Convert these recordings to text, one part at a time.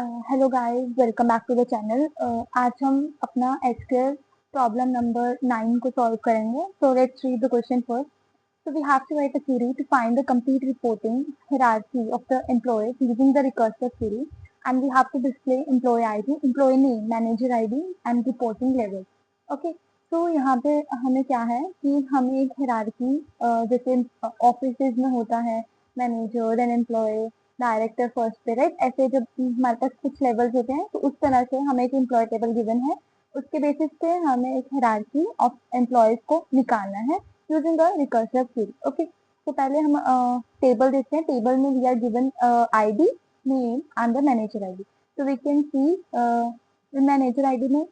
Hello guys, welcome back to the channel. आज हम अपना एसक्यूएल प्रॉब्लम नंबर 9 को सॉल्व करेंगे। So let's read the question first. So we have to write a query to find the complete reporting hierarchy of the employees using the recursive query, and we have to display employee ID, employee name, manager ID and reporting level. Okay. तो यहाँ पे हमें क्या है कि हमें एक hierarchy जैसे ऑफिस में होता है manager then employee director first पे, राइट? ऐसे जब हमारे पास कुछ लेवल्स होते हैं तो उस तरह से हमें एक एम्प्लॉय टेबल गिवन है, उसके बेसिस पे हमें एक हायरार्की ऑफ एम्प्लॉयज को निकालना है using the recursive query. Okay, तो पहले हम टेबल देखते हैं. टेबल में we are given ID, name and the manager ID. तो we can see manager ID में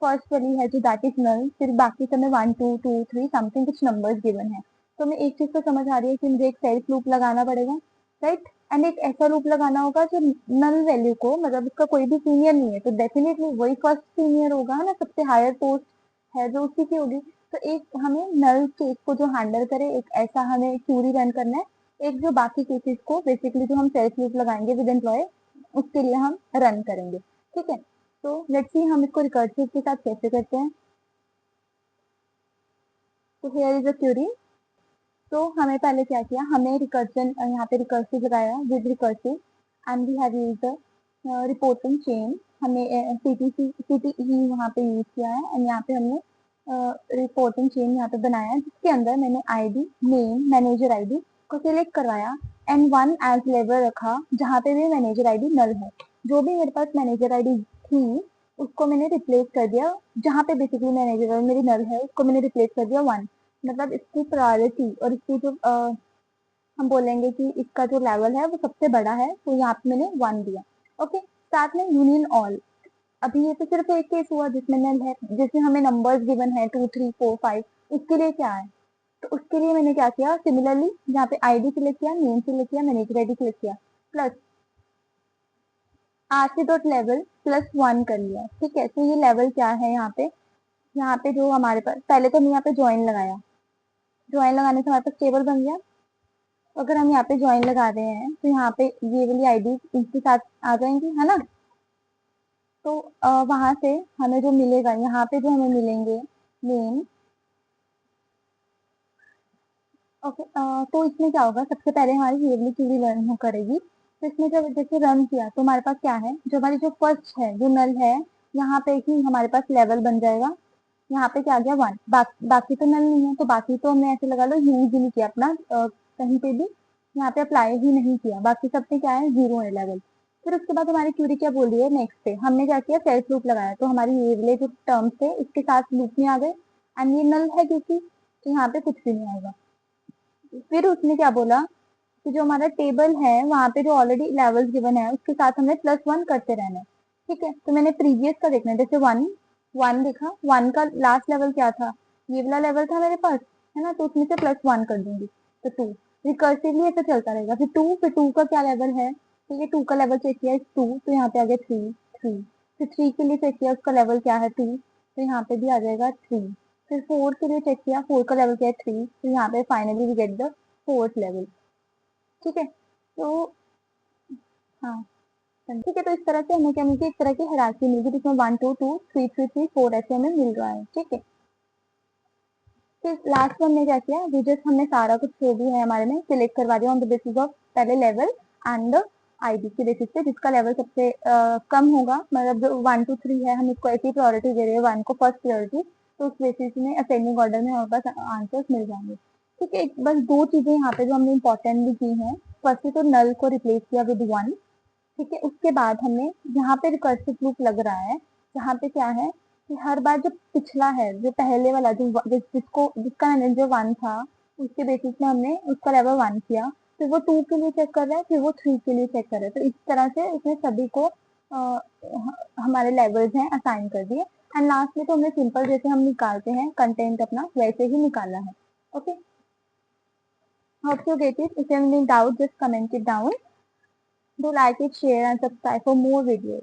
फर्स्ट वाली है जो दैट इज नल, फिर बाकी सब में 1 2 2 3 समथिंग कुछ नंबर्स गिवन है. तो हमें एक चीज तो समझ आ रही है कि मुझे एक सेल्फ लूप लगाना पड़ेगा, राइट? एंड एक ऐसा लूप लगाना होगा जो नल वैल्यू को, मतलब उसका कोई भी सीनियर नहीं है तो डेफिनेटली वही फर्स्ट सीनियर होगा ना, सबसे हायर पोस्ट है जो उसी की होगी. तो एक हमें नल केस को जो हैंडल करे, एक ऐसा हमें क्यूरी रन करना है. एक जो बाकी केसेस को बेसिकली जो हम सेल्फ लूप लगाएंगे विद एम्प्लॉय, उसके लिए हम रन करेंगे. ठीक है, तो लेट्स सी हम इसको रिकर्सिव के साथ कैसे करते हैं. तो हियर इज अ क्यूरी. तो हमें पहले क्या किया, हमें रिकर्जन यहाँ पे रिकर्सिव लगाया with recursive and we have used the reporting chain. हमें सीटीई वहाँ पे यूज किया है एंड यहाँ पे हमने रिपोर्टिंग चेन यहाँ पे बनाया है, जिसके अंदर मैंने आईडी, नेम, मैनेजर आईडी को सिलेक्ट करवाया एंड वन एज लेवल रखा जहाँ पे भी मैनेजर आईडी नल है. जो भी मेरे पास मैनेजर आईडी थी उसको मैंने रिप्लेस कर दिया, जहाँ पे बेसिकली मैनेजर आईडी मेरी नल है उसको मैंने रिप्लेस कर दिया 1. मतलब इसकी प्रायोरिटी और इसकी जो हम बोलेंगे कि इसका जो लेवल है वो सबसे बड़ा है, तो यहाँ पे मैंने 1 दिया. ओके, साथ में यूनियन ऑल. अभी ये तो सिर्फ एक केस हुआ जिसमें नल है, जिसमें हमें नंबर्स गिवन है 2 3 4 5. उसके लिए क्या है, तो उसके लिए मैंने क्या किया, सिमिलरली यहाँ पे आईडी सिलेक्ट किया, नेम सिलेक्ट किया, मैनेजर आईडी सिलेक्ट किया, plus RC dot level plus 1 कर लिया. ठीक है, तो ये लेवल क्या है यहाँ पे जो हमारे पास, पहले तो हमने यहाँ पे ज्वाइन लगाया. ज्वाइन लगाने से हमारे पास टेबल बन गया. अगर हम यहाँ पे ज्वाइन लगा रहे हैं तो यहाँ पे ये वाली आईडी इसके साथ आ जाएंगी, है ना? तो वहां से हमें जो मिलेगा, यहाँ पे जो हमें मिलेंगे नेम. ओके, तो इसमें क्या होगा, सबसे पहले हमारी ये वाली क्यूरी रन करेगी. तो इसमें जब जैसे रन किया तो हमारे पास क्या है, जो हमारी जो फर्स्ट है जो नल है, यहाँ पे ही हमारे पास लेवल बन जाएगा. यहाँ पे क्या आ गया 1. बाकी तो नल नहीं है, तो बाकी तो हमने ऐसे लगा लो यूज ही नहीं किया अपना कहीं पे भी, यहाँ पे अप्लाई ही नहीं किया. बाकी सब पे क्या है, 0 है लेवल. फिर उसके बाद हमारी क्यूरी क्या बोल रही है, नेक्स्ट पे हमने क्या किया, सेल्फ लूप लगाया. तो हमारी ये वाले जो टर्म्स थे इसके साथ लूप में आ गए एंड ये नल है क्योंकि, तो यहाँ पे कुछ भी नहीं आएगा. फिर उसने क्या बोला कि जो हमारा टेबल है वहां पे जो ऑलरेडी लेवल्स गिवन है उसके साथ हमने +1 करते रहना है. ठीक है, तो मैंने प्रीवियस का देखना है, जैसे 1 देखा, 1 का लास्ट लेवल क्या था, ये वाला लेवल था मेरे पास, है ना? तो उसमें से +1 कर दूंगी तो 2. रिकर्सिवली ऐसे चलता रहेगा. फिर 2 का क्या लेवल है, तो ये 2 का लेवल चेक किया 2, तो यहाँ पे आ गया 3. फिर 3 के लिए चेक किया उसका लेवल क्या है 2, तो यहाँ पे भी आ जाएगा 3. फिर 4 के लिए चेक किया, 4 का लेवल क्या है 3, तो यहाँ पे finally we get the 4th level. ठीक है, तो हाँ ठीक है, तो इस तरह से हमें क्या मिलती है, एक तरह की हायरार्की मिलती है जिसमें 1 2 2 3 3 3 4 ऐसे हमें मिल रहा है. ठीक है, फिर लास्ट में हमने क्या किया, जस्ट हमने सारा कुछ जो भी है हमारे में सिलेक्ट करवा दिया ऑन द बेसिस ऑफ पहले लेवल एंड आईडी के बेसिस पे, जिसका लेवल सबसे कम होगा, मतलब जो 1 2 3 है हम इसको ऐसी प्रायोरिटी दे रहे हैं 1 को फर्स्ट प्रायोरिटी, तो उस बेसिस में असेंडिंग ऑर्डर में हमारे पास आंसर्स मिल जाएंगे. ठीक है, बस 2 चीजें यहाँ पे जो हमने इंपॉर्टेंट भी की हैं. फर्स्ट तो नल को रिप्लेस किया विद 1. ठीक है, उसके बाद हमने यहाँ पे रिकर्सिव लूप लग रहा है, जहाँ पे क्या है कि हर बार जो पिछला है, जो पहले वाला जिसका मैंने जो 1 था उसके बेसिस में हमने उसका लेवल 1 किया, फिर वो 2 के लिए चेक कर रहा है, फिर वो 3 के लिए चेक कर रहा है. तो इस तरह से उसने सभी को हमारे लेवल्स हैं असाइन कर दिए. एंड लास्ट में तो हमने सिंपल जैसे हम निकालते हैं कंटेंट अपना वैसे ही निकाला है. Okay, hope you get it. If you have any doubt, just comment it down. Do like it, share and subscribe for more videos.